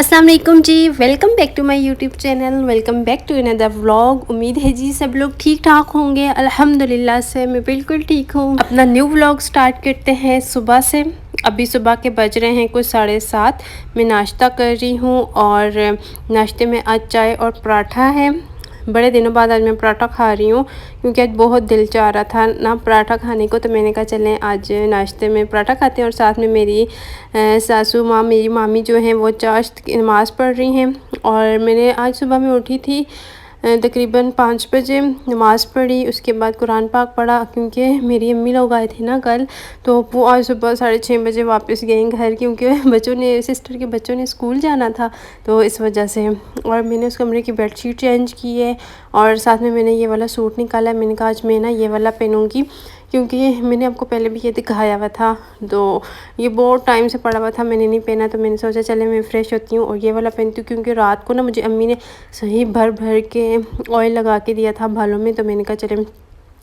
अस्सलाम वालेकुम जी। Welcome back to my YouTube channel. Welcome back to another vlog. उम्मीद है जी सब लोग ठीक ठाक होंगे। अल्हम्दुलिल्लाह से मैं बिल्कुल ठीक हूँ। अपना न्यू व्लॉग स्टार्ट करते हैं सुबह से। अभी सुबह के बज रहे हैं कुछ 7:30। मैं नाश्ता कर रही हूँ और नाश्ते में आज चाय और पराठा है। बड़े दिनों बाद आज मैं पराठा खा रही हूँ क्योंकि आज बहुत दिल चाह रहा था ना पराठा खाने को, तो मैंने कहा चलें आज नाश्ते में पराठा खाते हैं। और साथ में मेरी सासू माँ, मेरी मामी जो हैं वो चाश्त की नमाज़ पढ़ रही हैं। और मैंने आज सुबह में उठी थी तकरीबन 5 बजे, नमाज़ पढ़ी, उसके बाद कुरान पाक पढ़ा क्योंकि मेरी अम्मी लोग आए थे ना कल, तो वो आज सुबह 6:30 बजे वापस गए घर क्योंकि बच्चों ने, सिस्टर के बच्चों ने स्कूल जाना था, तो इस वजह से। और मैंने उस कमरे की बेडशीट चेंज की है और साथ में मैंने ये वाला सूट निकाला है। मैंने कहा आज मैं ना ये वाला पहनूँगी क्योंकि मैंने आपको पहले भी ये दिखाया हुआ था, तो ये बहुत टाइम से पड़ा हुआ था, मैंने नहीं पहना, तो मैंने सोचा चले मैं फ़्रेश होती हूँ और ये वाला पहनती हूँ क्योंकि रात को ना मुझे अम्मी ने सही भर भर के ऑयल लगा के दिया था बालों में। तो मैंने कहा चले,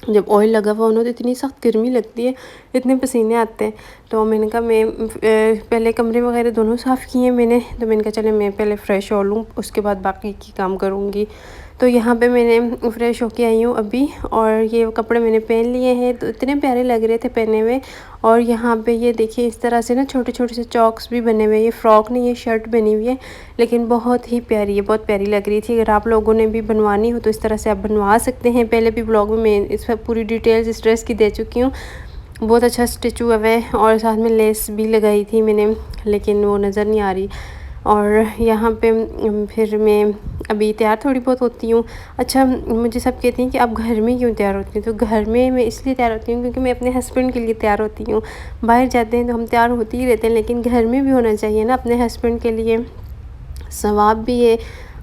जब ऑयल लगा हुआ होना तो इतनी सख्त गर्मी लगती है, इतने पसीने आते हैं, तो मैंने कहा मैं पहले कमरे वगैरह दोनों साफ़ किए मैंने, तो मैंने कहा चले मैं पहले फ़्रेश हो लूँ उसके बाद बाकी की काम करूँगी। तो यहाँ पे मैंने फ़्रेश होके आई हूँ अभी और ये कपड़े मैंने पहन लिए हैं, तो इतने प्यारे लग रहे थे पहने हुए। और यहाँ पे ये देखिए इस तरह से ना छोटे छोटे से चॉक्स भी बने हुए हैं। ये फ़्रॉक नहीं, ये शर्ट बनी हुई है लेकिन बहुत ही प्यारी है, बहुत प्यारी लग रही थी। अगर आप लोगों ने भी बनवानी हो तो इस तरह से आप बनवा सकते हैं। पहले भी ब्लॉग में मैं इस पर पूरी डिटेल्स इस ड्रेस की दे चुकी हूँ। बहुत अच्छा स्टिच हुआ है और साथ में लेस भी लगाई थी मैंने, लेकिन वो नज़र नहीं आ रही। और यहाँ पे फिर मैं अभी तैयार थोड़ी बहुत होती हूँ। अच्छा, मुझे सब कहती हैं कि आप घर में क्यों तैयार होती हैं, तो घर में मैं इसलिए तैयार होती हूँ क्योंकि मैं अपने हस्बैंड के लिए तैयार होती हूँ। बाहर जाते हैं तो हम तैयार होते ही रहते हैं, लेकिन घर में भी होना चाहिए ना अपने हस्बैंड के लिए, सवाब भी है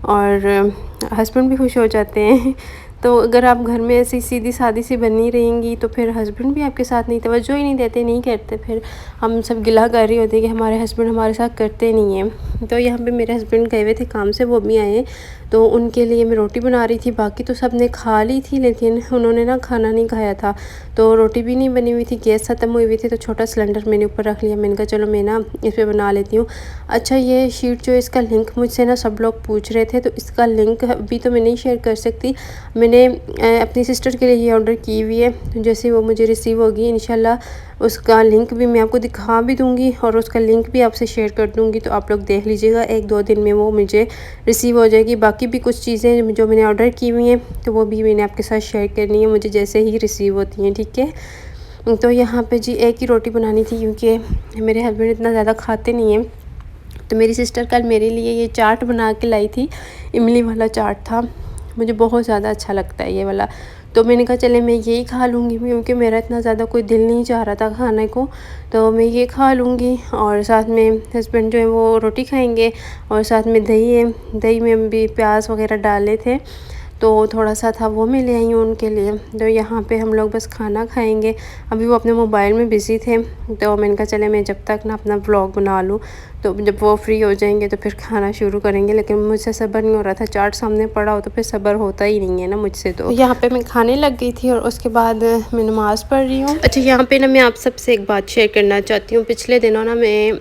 और हस्बैंड भी खुश हो जाते हैं। तो अगर आप घर में ऐसी सीधी सादी सी बनी रहेंगी तो फिर हस्बैंड भी आपके साथ नहीं, तवज्जो ही नहीं देते, नहीं करते, फिर हम सब गिला कर रही होती है कि हमारे हस्बैंड हमारे साथ करते नहीं हैं। तो यहाँ पे मेरे हस्बैंड गए हुए थे काम से, वो भी आए, तो उनके लिए मैं रोटी बना रही थी। बाकी तो सब ने खा ली थी लेकिन उन्होंने ना खाना नहीं खाया था, तो रोटी भी नहीं बनी हुई थी, गैस ख़त्म हुई हुई थी, तो छोटा सिलेंडर मैंने ऊपर रख लिया। मैंने कहा चलो मैं ना इस पर बना लेती हूँ। अच्छा, ये शीट जो इसका लिंक मुझसे ना सब लोग पूछ रहे थे, तो इसका लिंक अभी तो मैं नहीं शेयर कर सकती। मैंने अपनी सिस्टर के लिए ये ऑर्डर की हुई है, तो जैसे वो मुझे रिसीव होगी इंशाल्लाह उसका लिंक भी मैं आपको दिखा भी दूँगी और उसका लिंक भी आपसे शेयर कर दूँगी, तो आप लोग देख लीजिएगा। 1-2 दिन में वो मुझे रिसीव हो जाएगी। बाकी भी कुछ चीज़ें जो मैंने ऑर्डर की हुई हैं तो वो भी मैंने आपके साथ शेयर करनी है मुझे जैसे ही रिसीव होती हैं, ठीक है। तो यहाँ पे जी एक ही रोटी बनानी थी क्योंकि मेरे हस्बैंड इतना ज़्यादा खाते नहीं हैं। तो मेरी सिस्टर कल मेरे लिए ये चाट बना के लाई थी, इमली वाला चाट था, मुझे बहुत ज़्यादा अच्छा लगता है ये वाला। तो मैंने कहा चले मैं यही खा लूँगी क्योंकि मेरा इतना ज़्यादा कोई दिल नहीं चाह रहा था खाने को, तो मैं ये खा लूँगी। और साथ में हस्बैंड जो है वो रोटी खाएंगे और साथ में दही है, दही में भी प्याज वगैरह डाले थे तो थोड़ा सा था वो मैं ले आई हूँ उनके लिए। तो यहाँ पे हम लोग बस खाना खाएंगे। अभी वो अपने मोबाइल में बिज़ी थे, तो मैंने कहा चले मैं जब तक ना अपना व्लॉग बना लूँ, तो जब वो फ्री हो जाएंगे तो फिर खाना शुरू करेंगे। लेकिन मुझसे सब्र नहीं हो रहा था, चाट सामने पड़ा हो तो फिर सब्र होता ही नहीं है ना मुझसे। तो यहाँ पे मैं खाने लग गई थी और उसके बाद मैं नमाज़ पढ़ रही हूँ। अच्छा, यहाँ पे ना मैं आप सबसे एक बात शेयर करना चाहती हूँ। पिछले दिनों ना मैं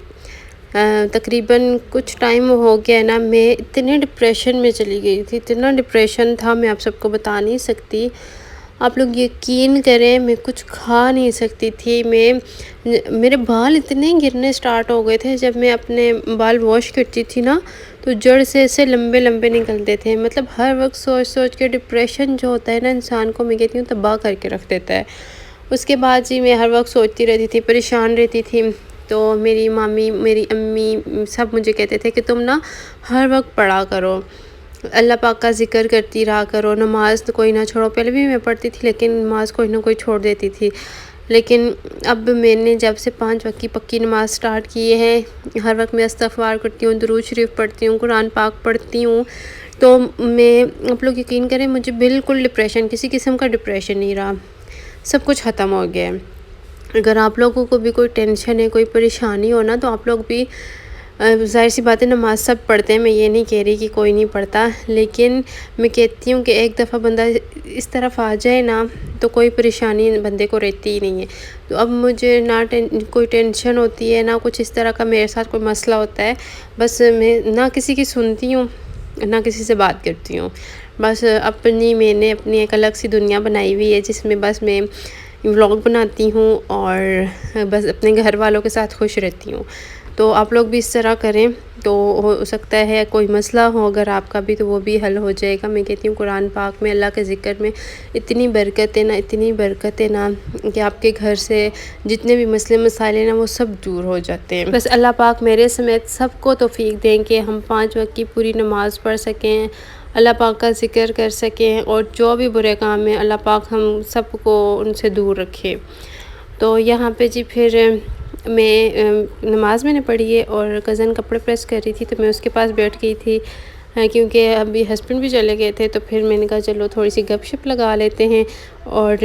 तकरीबन कुछ टाइम हो गया ना, मैं इतने डिप्रेशन में चली गई थी, इतना डिप्रेशन था मैं आप सबको बता नहीं सकती। आप लोग यकीन करें मैं कुछ खा नहीं सकती थी, मेरे बाल इतने गिरने स्टार्ट हो गए थे। जब मैं अपने बाल वॉश करती थी ना तो जड़ से ऐसे लंबे लंबे निकलते थे। मतलब हर वक्त सोच सोच के डिप्रेशन जो होता है ना इंसान को, मैं कहती हूँ तबाह करके रख देता है। उसके बाद जी मैं हर वक्त सोचती रहती थी, परेशान रहती थी। तो मेरी मामी, मेरी अम्मी सब मुझे कहते थे कि तुम ना हर वक्त पढ़ा करो, अल्लाह पाक का ज़िक्र करती रहा करो, नमाज़ तो कोई ना छोड़ो। पहले भी मैं पढ़ती थी लेकिन नमाज़ कोई ना कोई छोड़ देती थी। लेकिन अब मैंने जब से 5 वक्त की पक्की नमाज़ स्टार्ट की है, हर वक्त मैं इस्तग़फ़ार करती हूँ, दुरूद शरीफ पढ़ती हूँ, कुरान पाक पढ़ती हूँ, तो मैं, आप लोग यकीन करें मुझे बिल्कुल डिप्रेशन, किसी किस्म का डिप्रेशन नहीं रहा, सब कुछ ख़त्म हो गया है। अगर आप लोगों को भी कोई टेंशन है, कोई परेशानी हो ना, तो आप लोग भी ज़ाहिर सी बात है नमाज़ सब पढ़ते हैं, मैं ये नहीं कह रही कि कोई नहीं पढ़ता, लेकिन मैं कहती हूँ कि एक दफ़ा बंदा इस तरफ आ जाए ना तो कोई परेशानी बंदे को रहती ही नहीं है। तो अब मुझे ना कोई टेंशन होती है, ना कुछ इस तरह का मेरे साथ कोई मसला होता है। बस मैं ना किसी की सुनती हूँ, ना किसी से बात करती हूँ। बस मैंने अपनी एक अलग सी दुनिया बनाई हुई है जिसमें बस मैं व्लॉग बनाती हूँ और बस अपने घर वालों के साथ खुश रहती हूँ। तो आप लोग भी इस तरह करें तो हो सकता है कोई मसला हो अगर आपका भी, तो वो भी हल हो जाएगा। मैं कहती हूँ कुरान पाक में अल्लाह के ज़िक्र में इतनी बरकत है ना, इतनी बरकत है ना कि आपके घर से जितने भी मसले मसाइल हैं ना वो सब दूर हो जाते हैं। बस अल्लाह पाक मेरे समेत सबको तौफीक दें कि हम 5 वक्त की पूरी नमाज़ पढ़ सकें, अल्लाह पाक का ज़िक्र कर सकें और जो भी बुरे काम हैं अल्लाह पाक हम सबको उनसे दूर रखे। तो यहाँ पे जी फिर मैं नमाज़ मैंने पढ़ी है और कज़न कपड़े प्रेस कर रही थी, तो मैं उसके पास बैठ गई थी क्योंकि अभी हस्बैंड भी चले गए थे। तो फिर मैंने कहा चलो थोड़ी सी गपशप लगा लेते हैं। और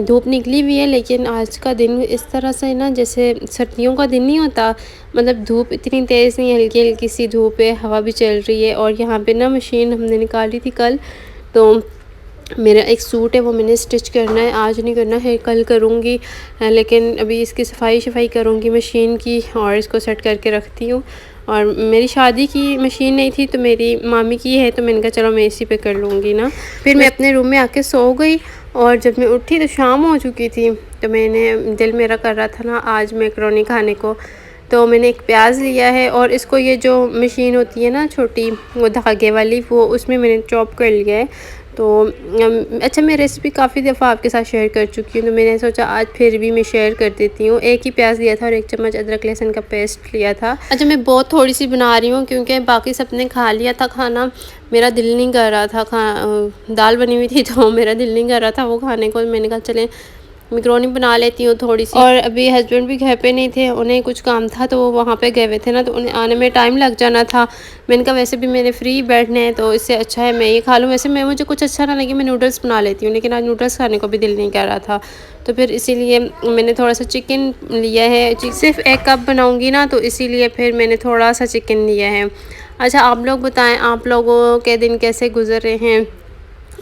धूप निकली हुई है लेकिन आज का दिन इस तरह से ना जैसे सर्दियों का दिन नहीं होता, मतलब धूप इतनी तेज़ नहीं, हल्की हल्की सी धूप है, हवा भी चल रही है। और यहाँ पे ना मशीन हमने निकाली थी कल, तो मेरा एक सूट है वो मैंने स्टिच करना है, आज नहीं करना है, कल करूँगी। लेकिन अभी इसकी सफाई करूँगी मशीन की और इसको सेट करके रखती हूँ। और मेरी शादी की मशीन नहीं थी तो मेरी मामी की है, तो मैंने कहा चलो मैं इसी पे कर लूँगी ना। फिर मैं अपने रूम में आके सो गई और जब मैं उठी तो शाम हो चुकी थी। तो दिल मेरा कर रहा था ना आज मैकरोनी खाने को, तो मैंने एक प्याज लिया है और इसको ये जो मशीन होती है ना छोटी वो धागे वाली, वो उसमें मैंने चॉप कर लिया है। तो अच्छा मैं रेसिपी काफ़ी दफ़ा आपके साथ शेयर कर चुकी हूँ, तो मैंने सोचा आज फिर भी मैं शेयर कर देती हूँ। एक ही प्याज लिया था और 1 चम्मच अदरक लहसुन का पेस्ट लिया था। अच्छा मैं बहुत थोड़ी सी बना रही हूँ क्योंकि बाकी सबने खा लिया था खाना, मेरा दिल नहीं कर रहा था दाल बनी हुई थी तो मेरा दिल नहीं कर रहा था वो खाने को। मैंने कहा चलें मैकरोनी बना लेती हूँ थोड़ी सी। और अभी हस्बैंड भी घर पे नहीं थे, उन्हें कुछ काम था तो वो वहाँ पे गए हुए थे ना, तो उन्हें आने में टाइम लग जाना था। मैंने कहा वैसे भी मेरे फ्री बैठने हैं तो इससे अच्छा है मैं ये खा लूँ। वैसे मुझे कुछ अच्छा ना लगे मैं नूडल्स बना लेती हूँ, लेकिन आज नूडल्स खाने को भी दिल नहीं कर रहा था, तो फिर इसीलिए मैंने थोड़ा सा चिकन लिया है। सिर्फ 1 कप बनाऊँगी ना, तो इसीलिए फिर मैंने थोड़ा सा चिकन लिया है। अच्छा आप लोग बताएँ आप लोगों के दिन कैसे गुजर रहे हैं।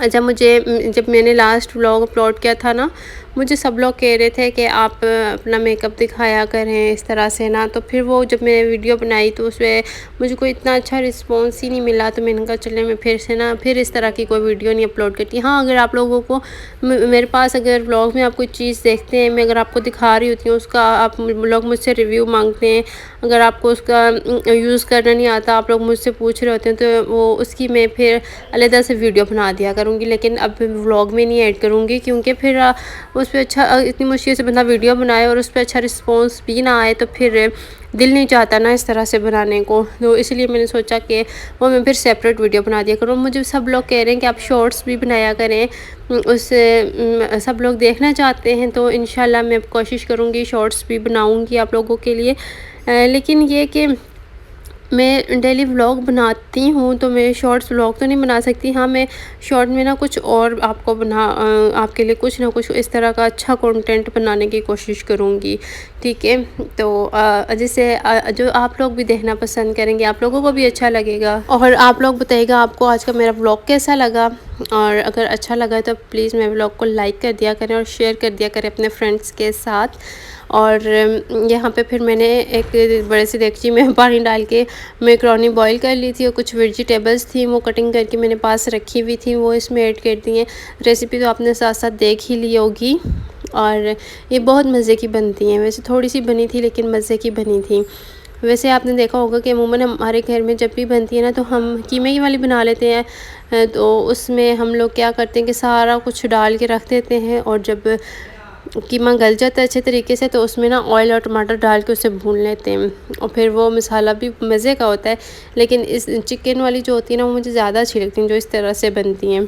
अच्छा मुझे जब मैंने लास्ट व्लॉग अपलोड किया था ना, मुझे सब लोग कह रहे थे कि आप अपना मेकअप दिखाया करें इस तरह से ना, तो फिर वो जब मैंने वीडियो बनाई तो उसमें मुझे कोई इतना अच्छा रिस्पांस ही नहीं मिला। तो मैंने कहा चले मैं फिर से ना फिर इस तरह की कोई वीडियो नहीं अपलोड करती। हाँ अगर आप लोगों को मेरे पास अगर व्लॉग में आप कोई चीज़ देखते हैं, मैं अगर आपको दिखा रही होती हूँ उसका आप लोग मुझसे रिव्यू मांगते हैं, अगर आपको उसका यूज़ करना नहीं आता आप लोग मुझसे पूछ रहे होते हैं, तो वो उसकी मैं फिर अलग से वीडियो बना दिया करूँगी। लेकिन अब व्लॉग में नहीं ऐड करूँगी क्योंकि फिर उस पर अच्छा इतनी मुश्किल से बंदा वीडियो बनाए और उस पर अच्छा रिस्पॉन्स भी ना आए तो फिर दिल नहीं चाहता ना इस तरह से बनाने को। तो इसलिए मैंने सोचा कि वो मैं फिर सेपरेट वीडियो बना दिया करूँ। मुझे सब लोग कह रहे हैं कि आप शॉर्ट्स भी बनाया करें, उससे सब लोग देखना चाहते हैं, तो इंशाल्लाह मैं कोशिश करूँगी शॉर्ट्स भी बनाऊँगी आप लोगों के लिए। लेकिन ये कि मैं डेली व्लॉग बनाती हूँ तो मैं शॉर्ट्स व्लॉग तो नहीं बना सकती। हाँ मैं शॉर्ट में ना कुछ और आपको आपके लिए कुछ ना कुछ इस तरह का अच्छा कंटेंट बनाने की कोशिश करूँगी, ठीक है। तो जैसे जो आप लोग भी देखना पसंद करेंगे, आप लोगों को भी अच्छा लगेगा। और आप लोग बताइएगा आपको आज का मेरा व्लॉग कैसा लगा, और अगर अच्छा लगा तो प्लीज़ मेरे व्लॉग को लाइक कर दिया करें और शेयर कर दिया करें अपने फ्रेंड्स के साथ। और यहाँ पे फिर मैंने एक बड़े से देगची में पानी डाल के मैकरोनी बॉईल कर ली थी और कुछ वेजिटेबल्स थी वो कटिंग करके मैंने पास रखी हुई थी, वो इसमें ऐड कर दी हैं। रेसिपी तो आपने साथ साथ देख ही ली होगी और ये बहुत मज़े की बनती हैं। वैसे थोड़ी सी बनी थी लेकिन मज़े की बनी थी। वैसे आपने देखा होगा कि अमूमन हमारे घर में जब भी बनती है ना तो हम कीमे की वाली बना लेते हैं, तो उसमें हम लोग क्या करते हैं कि सारा कुछ डाल के रख देते हैं और जब कीमा गल जाता है अच्छे तरीके से तो उसमें ना ऑयल और टमाटर डाल के उसे भून लेते हैं और फिर वो मसाला भी मज़े का होता है। लेकिन इस चिकन वाली जो होती है ना वो मुझे ज़्यादा अच्छी लगती हैं जो इस तरह से बनती हैं।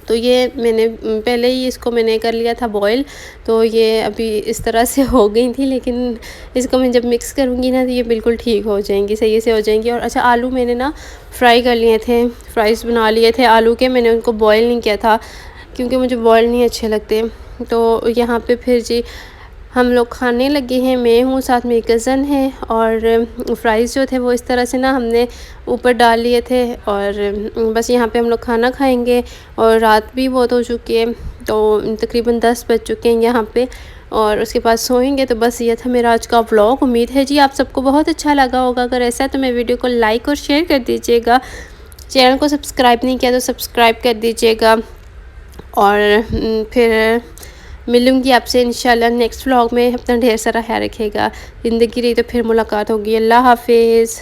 तो ये मैंने पहले ही इसको मैंने कर लिया था बॉईल, तो ये अभी इस तरह से हो गई थी, लेकिन इसको मैं जब मिक्स करूँगी ना तो ये बिल्कुल ठीक हो जाएंगी, सही से हो जाएंगी। और अच्छा आलू मैंने ना फ्राई कर लिए थे, फ्राइज़ बना लिए थे आलू के, मैंने उनको बॉईल नहीं किया था क्योंकि मुझे बॉईल नहीं अच्छे लगते। तो यहाँ पे फिर जी हम लोग खाने लगे हैं, मैं हूँ, साथ में कज़न है। और फ्राइज़ जो थे वो इस तरह से ना हमने ऊपर डाल लिए थे। और बस यहाँ पे हम लोग खाना खाएंगे। और रात भी बहुत हो चुकी है, तो तकरीबन 10 बज चुके हैं यहाँ पे। और उसके बाद सोएंगे। तो बस ये था मेरा आज का व्लॉग। उम्मीद है जी आप सबको बहुत अच्छा लगा होगा। अगर ऐसा है तो मेरे वीडियो को लाइक और शेयर कर दीजिएगा। चैनल को सब्सक्राइब नहीं किया तो सब्सक्राइब कर दीजिएगा। और फिर मिलूँगी आपसे इंशाल्लाह नेक्स्ट व्लॉग में। अपना ढेर सारा ख्याल रखिएगा। ज़िंदगी रही तो फिर मुलाकात होगी। अल्लाह हाफिज़।